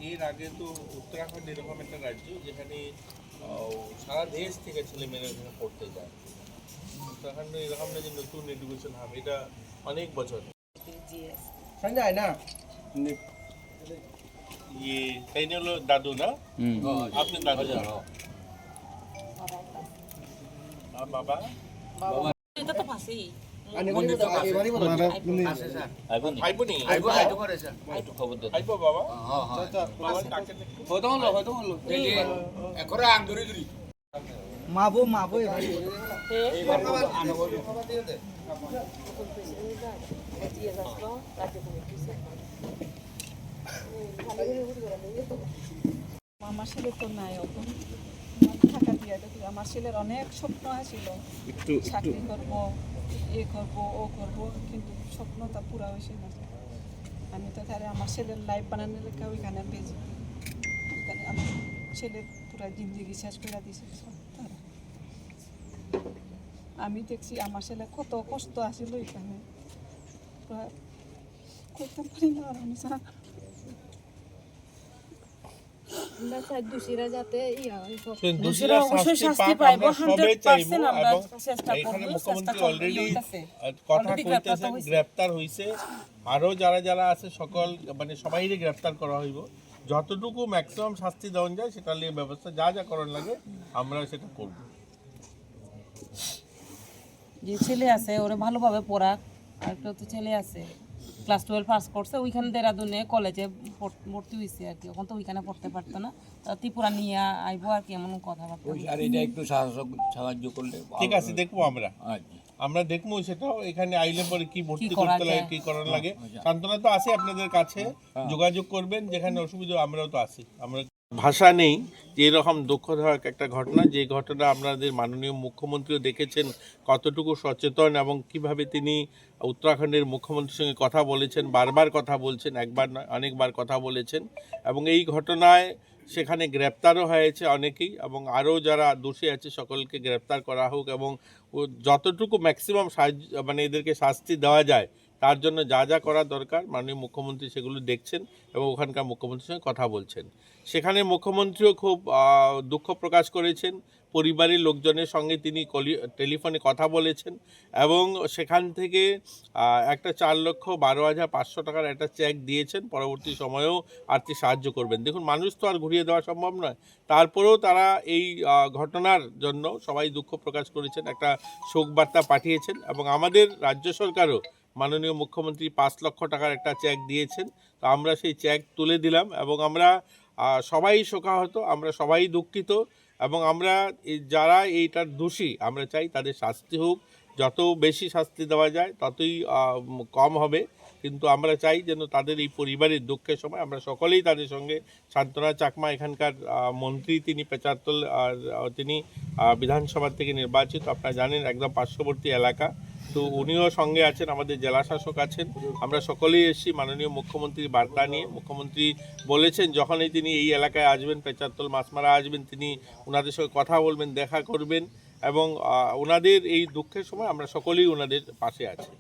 এর আগে তো উত্তরাখণ্ড এরকম একটা রাজ্য যেখানে সারা দেশ থেকে ছেলেমেয়েরা এখানে পড়তে যায়। উত্তরাখণ্ড এরকম না যে নতুন এডুকেশন হাব, এটা অনেক বছর। তাই হলো দাদু না, আপনি দাদু বাবা এটা তো ফাঁসি মাবো মাবো আমার ছেলে তো নাই এখন থাকা দিয়ে আমার ছেলের অনেক স্বপ্ন আছিল, চাকরি করবো, করবো, ও করবো, কিন্তু স্বপ্নটা পুরা হয়েছে না। আমি তো তাহলে আমার ছেলের লাইফ বানানোর লেখা ওইখানে পেয়েছি, ওইখানে আমার ছেলের পুরা জিন্দগি শেষ করে দিয়েছে তারা। আমি দেখছি আমার ছেলে কত কষ্ট আসিল এখানে, করতে পারি না। আর আমি গ্রেপ্তার হয়েছে, আরো যারা যারা আছে সকল মানে সবাই গ্রেপ্তার করা হইব। যতটুকু ম্যাক্সিমাম শাস্তি দেওয়া যায় সেটা নিয়ে ব্যবস্থা যা যা করার লাগে আমরা সেটা করব। যে ছেলে আছে ওরা ভালোভাবে পড়াক, আর কেউ তো ছেলে আছে ক্লাস 12 পাস করছে, ওইখানে দেরাদুনে কলেজে ভর্তি হয়েছে আর কি, এখন তো ওইখানে পড়তে পারতো না, ত্রিপুরা নিয়ে আইবো আর কি, এমন কথাবার্তা। আর এটা একটু সাহায্য করলে ঠিক আছে, দেখবো আমরা দেখবো সেটাও এখানে আইলে পরে কি ভর্তি করতে লাগে, কি করার লাগে। সান্ত্বনা তো আছে আপনাদের কাছে, যোগাযোগ করবেন, যেখানে অসুবিধা আমরাও তো আছি। আমরা ভাষা নেই যে এরকম দুঃখদায়ক একটা ঘটনা, যে ঘটনা আপনাদের মাননীয় মুখ্যমন্ত্রীও দেখেছেন কতটুকু সচেতন এবং কিভাবে তিনি উত্তরাখণ্ডের মুখ্যমন্ত্রীর সঙ্গে কথা বলেছেন, বারবার কথা বলছেন, একবার নয় অনেকবার কথা বলেছেন। এবং এই ঘটনায় সেখানে গ্রেপ্তারও হয়েছে অনেকেই, এবং আরও যারা দোষী আছে সকলকে গ্রেপ্তার করা হোক, এবং যতটুকু ম্যাক্সিমাম সাহায্য মানে এদেরকে শাস্তি দেওয়া যায় তার জন্য যা যা করা দরকার মাননীয় মুখ্যমন্ত্রী সেগুলো দেখছেন এবং ওখানকার মুখ্যমন্ত্রীর সঙ্গে কথা বলছেন। সেখানে মুখ্যমন্ত্রীও খুব দুঃখ প্রকাশ করেছেন, পরিবারের লোকজনের সঙ্গে তিনি টেলিফোনে কথা বলেছেন, এবং সেখান থেকে একটা 4,12,500 টাকার একটা চেক দিয়েছেন, পরবর্তী সময়েও আর্থিক সাহায্য করবেন। দেখুন, মানুষ তো আর ঘুরিয়ে দেওয়া সম্ভব নয়, তারপরেও তারা এই ঘটনার জন্য সবাই দুঃখ প্রকাশ করেছেন, একটা শোকবার্তা পাঠিয়েছেন, এবং আমাদের রাজ্য সরকারও মাননীয় মুখ্যমন্ত্রী 5 লক্ষ টাকার একটা চেক দিয়েছেন। তো আমরা সেই চেক তুলে দিলাম, এবং আমরা সবাই শোকাহত, আমরা সবাই দুঃখিত, এবং আমরা যারা এইটার দোষী আমরা চাই তাদের শাস্তি হোক, যত বেশি শাস্তি দেওয়া যায় ততই কম হবে, কিন্তু আমরা চাই যেন তাদের এই পরিবারের দুঃখের সময় আমরা সকলেই তাদের সঙ্গে। সান্ত্বনা চাকমা এখানকার মন্ত্রী, তিনি পেচারতল তিনি বিধানসভা থেকে নির্বাচিত, আপনারা জানেন, একদম পার্শ্ববর্তী এলাকা, তো উনিও সঙ্গে আছেন, আমাদের জেলা শাসক আছেন, আমরা সকলেই এসেছি মাননীয় মুখ্যমন্ত্রীর বার্তা নিয়ে। মুখ্যমন্ত্রী বলেছেন যখনই তিনি এই এলাকায় আসবেন, পেচারতল মাছমারা আসবেন, তিনি ওনাদের সঙ্গে কথা বলবেন, দেখা করবেন, এবং ওনাদের এই দুঃখের সময় আমরা সকলেই ওনাদের পাশে আছি।